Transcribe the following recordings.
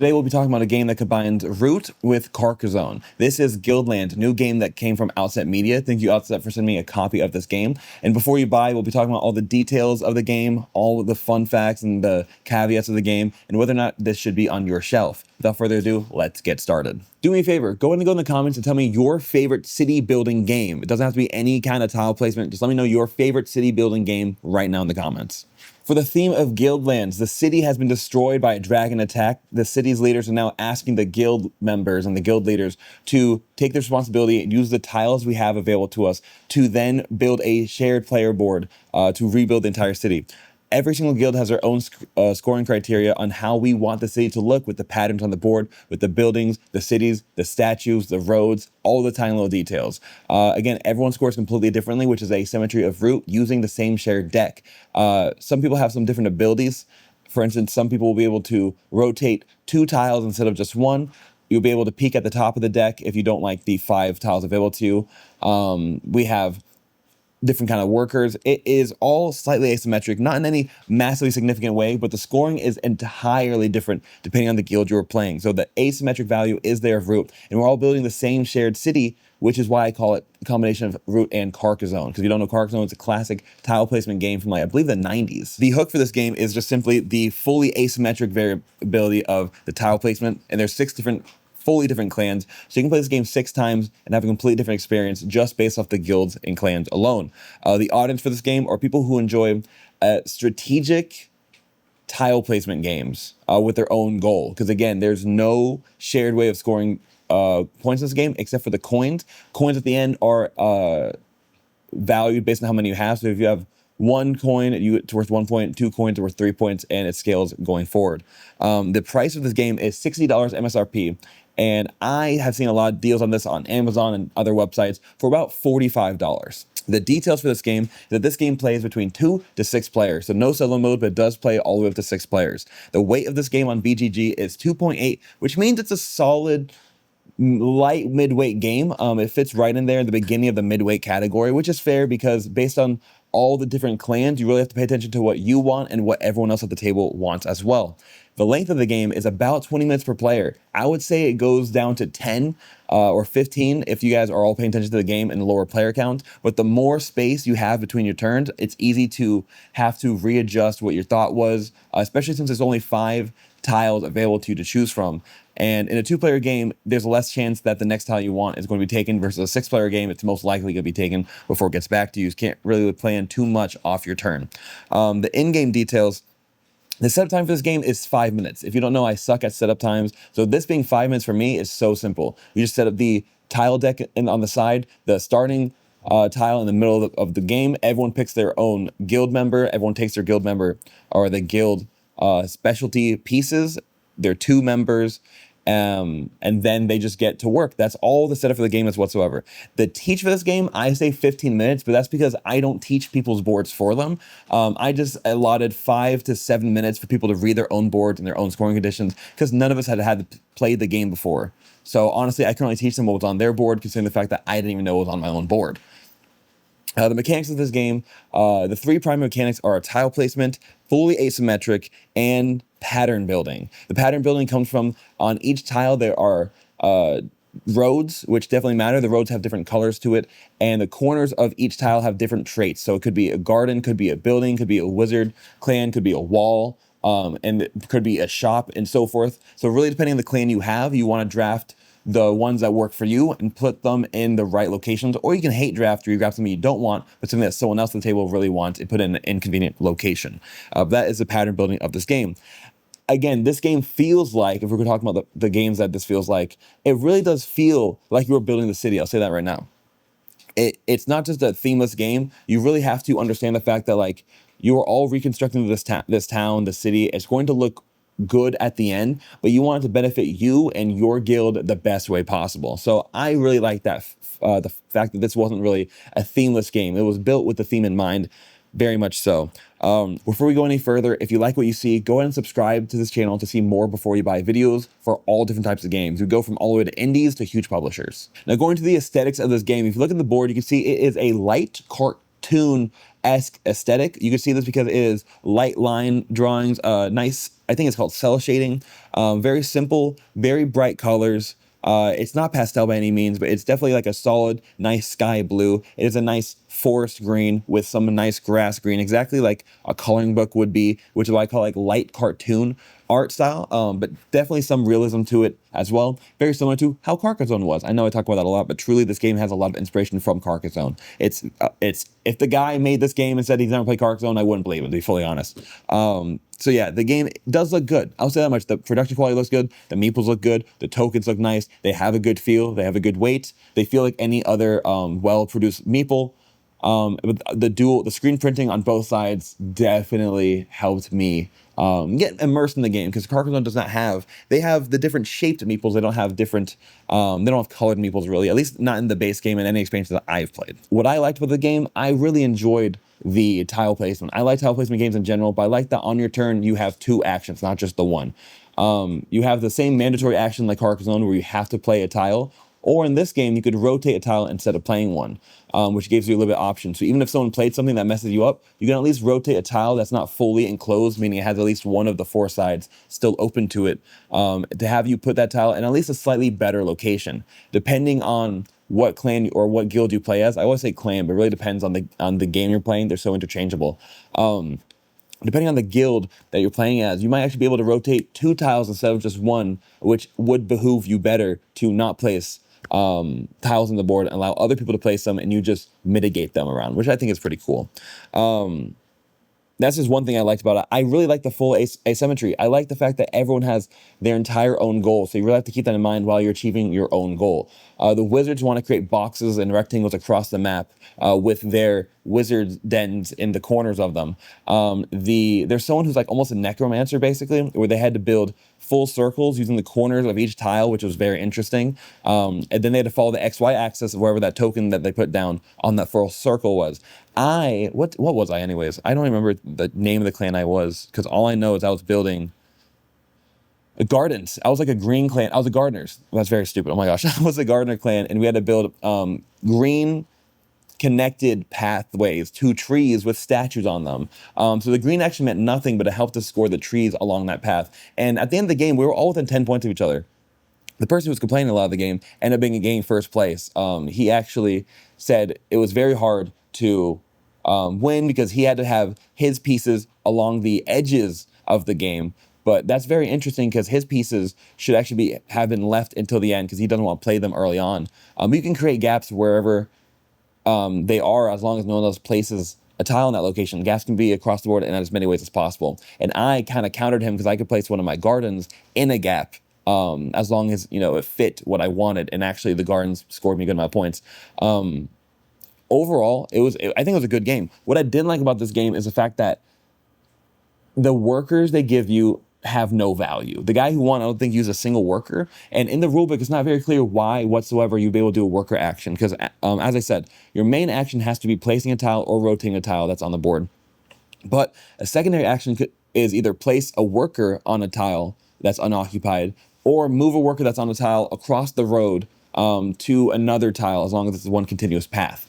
Today we'll be talking about a game that combines Root with Carcassonne. This is Guildlands, a new game that came from Outset Media. Thank you, Outset, for sending me a copy of this game. And before you buy, we'll be talking about all the details of the game, all the fun facts and the caveats of the game, and whether or not this should be on your shelf. Without further ado, let's get started. Do me a favor, go ahead and go in the comments and tell me your favorite city building game. It doesn't have to be any kind of tile placement. Just let me know your favorite city building game right now in the comments. For the theme of Guildlands, the city has been destroyed by a dragon attack. The city's leaders are now asking the guild members and the guild leaders to take the responsibility and use the tiles we have available to us to then build a shared player board to rebuild the entire city. Every single guild has their own scoring criteria on how we want the city to look, with the patterns on the board, with the buildings, the cities, the statues, the roads, all the tiny little details. Again, everyone scores completely differently, which is asymmetry of Root, using the same shared deck. Some people have some different abilities. For instance, some people will be able to rotate 2 tiles instead of just 1. You'll be able to peek at the top of the deck if you don't like the 5 tiles available to you. We have different kind of workers. It is all slightly asymmetric, not in any massively significant way, but the scoring is entirely different depending on the guild you're playing. So the asymmetric value is there of Root, and we're all building the same shared city, which is why I call it a combination of Root and Carcassonne. Because if you don't know, Carcassonne is a classic tile placement game from, like, I believe, the 90s. The hook for this game is just simply the fully asymmetric variability of the tile placement, and there's 6 fully different clans, so you can play this game 6 times and have a completely different experience just based off the guilds and clans alone. The audience for this game are people who enjoy strategic tile placement games with their own goal, because again, there's no shared way of scoring points in this game except for the coins. Coins at the end are valued based on how many you have. So if you have 1 coin, it's worth 1 point, 2 coins are worth 3 points, and it scales going forward. The price of this game is $60 MSRP, and I have seen a lot of deals on this on Amazon and other websites for about $45. The details for this game is that this game plays between 2 to 6 players, so no solo mode, but it does play all the way up to 6 players. The weight of this game on BGG is 2.8, which means it's a solid light midweight game. It fits right in there in the beginning of the midweight category, which is fair because based on all the different clans, you really have to pay attention to what you want and what everyone else at the table wants as well. The length of the game is about 20 minutes per player. I would say it goes down to 10 or 15 if you guys are all paying attention to the game and lower player count. But the more space you have between your turns, it's easy to have to readjust what your thought was, especially since there's only 5 tiles available to you to choose from. And in a 2-player game, there's less chance that the next tile you want is going to be taken versus a 6-player game. It's most likely going to be taken before it gets back to you. You can't really plan too much off your turn. The in-game details. The setup time for this game is 5 minutes. If you don't know, I suck at setup times. So this being 5 minutes for me is so simple. You just set up the tile deck on the side, the starting tile in the middle of the game. Everyone picks their own guild member. Everyone takes their guild member or the guild specialty pieces. They're 2 members. And then they just get to work. That's all the setup for the game is whatsoever. The teach for this game, I say 15 minutes, but that's because I don't teach people's boards for them. I just allotted 5 to 7 minutes for people to read their own boards and their own scoring conditions, because none of us had played the game before. So honestly, I can only teach them what was on their board, considering the fact that I didn't even know what was on my own board. The mechanics of this game, the 3 primary mechanics are tile placement, fully asymmetric, and pattern building. The pattern building comes from, on each tile there are roads, which definitely matter. The roads have different colors to it, and the corners of each tile have different traits. So it could be a garden, could be a building, could be a wizard clan, could be a wall, and it could be a shop, and so forth. So really, depending on the clan you have, you want to draft the ones that work for you and put them in the right locations, or you can hate draft or you draft something you don't want, but something that someone else at the table really wants and put in an inconvenient location. That is the pattern building of this game. Again, this game feels like, if we're talking about the games that this feels like, it really does feel like you're building the city. I'll say that right now. It's not just a themeless game. You really have to understand the fact that, like, you are all reconstructing this town, the city. It's going to look good at the end, but you want it to benefit you and your guild the best way possible. So I really like that, the fact that this wasn't really a themeless game. It was built with the theme in mind, very much so. Before we go any further, if you like what you see, go ahead and subscribe to this channel to see more before you buy videos for all different types of games. We go from all the way to indies to huge publishers. Now, going to the aesthetics of this game, if you look at the board, you can see it is a light cartoon-esque aesthetic. You can see this because it is light line drawings, nice, I think it's called cell shading, very simple, very bright colors. It's not pastel by any means, but it's definitely like a solid, nice sky blue. It is a nice forest green with some nice grass green, exactly like a coloring book would be, which is what I call like light cartoon art style, but definitely some realism to it as well. Very similar to how Carcassonne was. I know I talk about that a lot, but truly this game has a lot of inspiration from Carcassonne. It's if the guy made this game and said he's never played Carcassonne, I wouldn't believe it, to be fully honest. So yeah, the game does look good. I'll say that much. The production quality looks good. The meeples look good. The tokens look nice. They have a good feel. They have a good weight. They feel like any other well-produced meeple. But the screen printing on both sides definitely helped me get immersed in the game, because Carcassonne does not have, they have the different shaped meeples. They don't have different, they don't have colored meeples really, at least not in the base game and any expansions that I've played. What I liked about the game, I really enjoyed the tile placement. I like tile placement games in general, but I like that on your turn you have two actions, not just the one. You have the same mandatory action like Carcassonne where you have to play a tile, or in this game, you could rotate a tile instead of playing one, which gives you a little bit of option. So even if someone played something that messes you up, you can at least rotate a tile that's not fully enclosed, meaning it has at least one of the four sides still open to it, to have you put that tile in at least a slightly better location. Depending on what clan or what guild you play as, I always say clan, but it really depends on the game you're playing. They're so interchangeable. Depending on the guild that you're playing as, you might actually be able to rotate two tiles instead of just one, which would behoove you better to not place tiles on the board and allow other people to place them, and you just mitigate them around, which I think is pretty cool. That's just one thing I liked about it. I really like the full asymmetry. I like the fact that everyone has their entire own goal, so you really have to keep that in mind while you're achieving your own goal. The wizards want to create boxes and rectangles across the map with their wizard dens in the corners of them. There's someone who's like almost a necromancer, basically, where they had to build full circles using the corners of each tile, which was very interesting. And then they had to follow the XY axis of wherever that token that they put down on that full circle was. What was I anyways? I don't remember the name of the clan I was, because all I know is I was building gardens. I was like a green clan. I was a gardeners. That's very stupid. Oh my gosh. I was a gardener clan, and we had to build green connected pathways to trees with statues on them. So the green actually meant nothing, but it helped us score the trees along that path. And at the end of the game, we were all within 10 points of each other. The person who was complaining a lot of the game ended up getting first place. He actually said it was very hard to win because he had to have his pieces along the edges of the game. But that's very interesting because his pieces should actually have been left until the end because he doesn't want to play them early on. You can create gaps wherever they are, as long as no one else places a tile in that location. Gaps can be across the board in as many ways as possible. And I kind of countered him because I could place one of my gardens in a gap, as long as it fit what I wanted. And actually, the gardens scored me a good amount of points. Overall, I think it was a good game. What I didn't like about this game is the fact that the workers they give you have no value. The guy who won, I don't think, used a single worker. And in the rulebook, it's not very clear why whatsoever you'd be able to do a worker action. Because, as I said, your main action has to be placing a tile or rotating a tile that's on the board. But a secondary action is either place a worker on a tile that's unoccupied, or move a worker that's on a tile across the road to another tile, as long as it's one continuous path.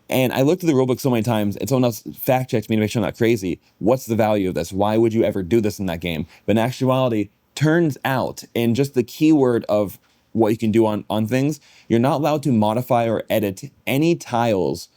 And I looked at the rulebook so many times, and someone else fact checked me to make sure I'm not crazy. What's the value of this? Why would you ever do this in that game? But in actuality, turns out, in just the keyword of what you can do on things, you're not allowed to modify or edit any tiles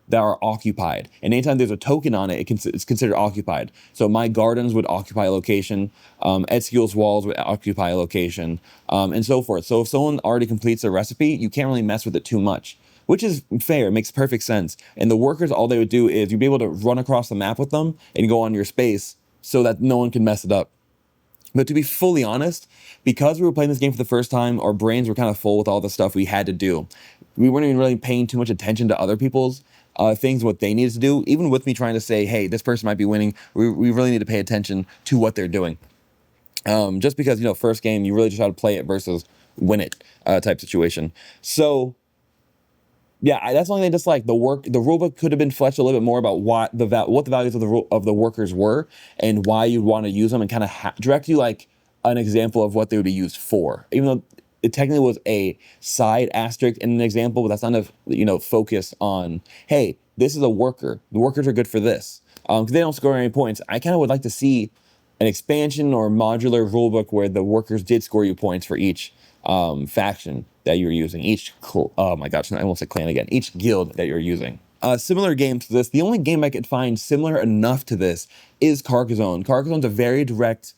that are occupied. And anytime there's a token on it, it's considered occupied. So my gardens would occupy a location, Edskill's walls would occupy a location, and so forth. So if someone already completes a recipe, you can't really mess with it too much, which is fair. It makes perfect sense. And the workers, all they would do is you'd be able to run across the map with them and go on your space so that no one can mess it up. But to be fully honest, because we were playing this game for the first time, our brains were kind of full with all the stuff we had to do. We weren't even really paying too much attention to other people's things, what they needed to do. Even with me trying to say, hey, this person might be winning, we really need to pay attention to what they're doing. Just because, first game, you really just try to play it versus win it type situation. So yeah, that's the only thing I dislike. The rulebook could have been fleshed a little bit more about what the values of the workers were and why you'd want to use them, and kind of direct you like an example of what they would be used for. Even though it technically was a side asterisk in an example, but that's not a focus on, hey, this is a worker. The workers are good for this. Because they don't score any points. I kind of would like to see an expansion or modular rulebook where the workers did score you points for each faction that you're using. Oh my gosh, I almost said clan again. Each guild that you're using. Similar game to this, the only game I could find similar enough to this is Carcassonne. Carcassonne's a very direct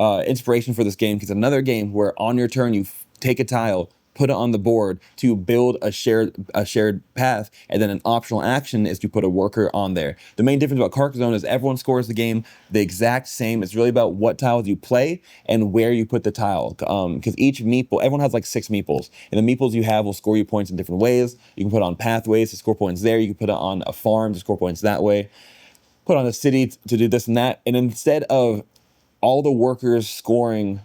inspiration for this game, because another game where on your turn you take a tile, put it on the board to build a shared path, and then an optional action is to put a worker on there. The main difference about Carcassonne is everyone scores the game the exact same. It's really about what tiles you play and where you put the tile. Because each meeple, everyone has like 6 meeples, and the meeples you have will score you points in different ways. You can put on pathways to score points there. You can put it on a farm to score points that way. Put on a city to do this and that. And instead of all the workers scoring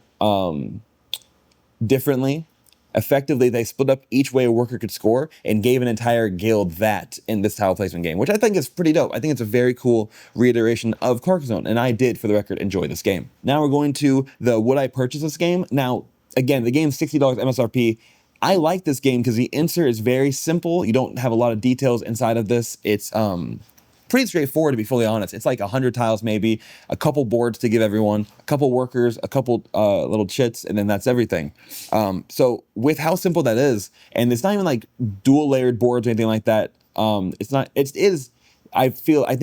differently, effectively they split up each way a worker could score and gave an entire guild that in this tile placement game, which I think is pretty dope. I think it's a very cool reiteration of Carcassonne, and I did, for the record, enjoy this game. Now we're going to the would I purchase this game. Now, again, the game's $60 MSRP. I like this game because the insert is very simple. You don't have a lot of details inside of this. It's pretty straightforward, to be fully honest. It's like 100 tiles maybe, a couple boards to give everyone, a couple workers, a couple little chits, and then that's everything. So with how simple that is, and it's not even like dual layered boards or anything like that. I think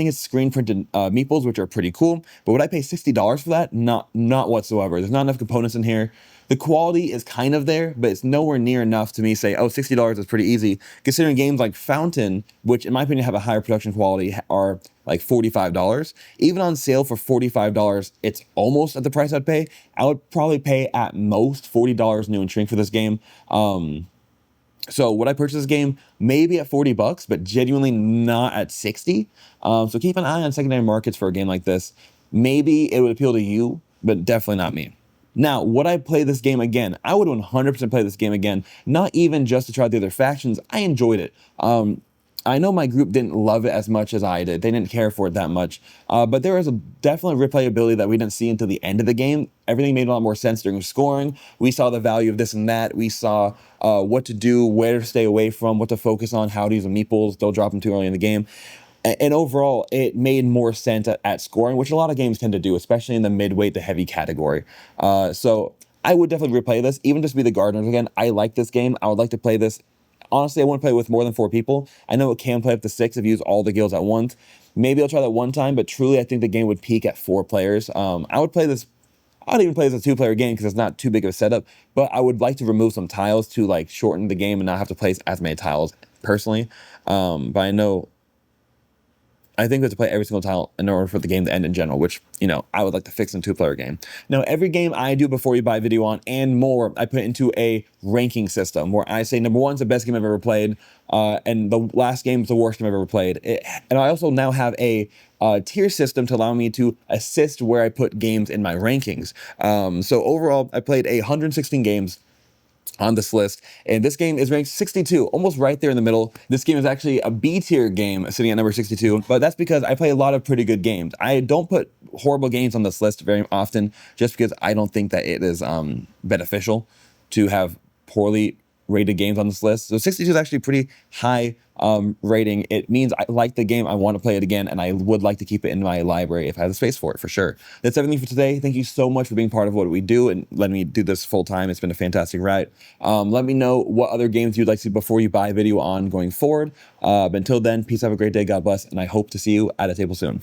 it's screen printed meeples, which are pretty cool. But would I pay $60 for that? Not whatsoever. There's not enough components in here. The quality is kind of there, but it's nowhere near enough to me say, oh, $60 is pretty easy. Considering games like Fountain, which in my opinion have a higher production quality, are like $45. Even on sale for $45, it's almost at the price I'd pay. I would probably pay at most $40 new and shrink for this game. So would I purchase this game? Maybe at $40, but genuinely not at 60. So keep an eye on secondary markets for a game like this. Maybe it would appeal to you, but definitely not me. Now, would I play this game again? I would 100% play this game again, not even just to try the other factions. I enjoyed it. I know my group didn't love it as much as I did. They didn't care for it that much. But there was definitely replayability that we didn't see until the end of the game. Everything made a lot more sense during scoring. We saw the value of this and that. We saw what to do, where to stay away from, what to focus on, how to use the meeples. Don't drop them too early in the game. And overall, it made more sense at scoring, which a lot of games tend to do, especially in the midweight to heavy category. So I would definitely replay this, even just to be the gardeners again. I like this game. I would like to play this. Honestly, I wouldn't play with more than 4 people. I know it can play up to 6 if you use all the guilds at once. Maybe I'll try that one time, but truly I think the game would peak at 4 players. I would play this. I'd even play this as a 2-player game because it's not too big of a setup, but I would like to remove some tiles to like shorten the game and not have to place as many tiles personally. But I think we have to play every single tile in order for the game to end in general, which, I would like to fix in a 2-player game. Now, every game I do before you buy video on and more, I put into a ranking system where I say number 1's the best game I've ever played, and the last game is the worst game I've ever played. And I also now have a tier system to allow me to assist where I put games in my rankings. So overall, I played 116 games on this list, and this game is ranked 62, almost right there in the middle. This game is actually a B tier game sitting at number 62, but that's because I play a lot of pretty good games. I don't put horrible games on this list very often just because I don't think that it is beneficial to have poorly rated games on this list. So 62 is actually pretty high rating. It means I like the game, I want to play it again, and I would like to keep it in my library if I have the space for it, for sure. That's everything for today. Thank you so much for being part of what we do and letting me do this full time. It's been a fantastic ride. Let me know what other games you'd like to see before you buy a video on going forward. But until then, peace, have a great day, God bless, and I hope to see you at a table soon.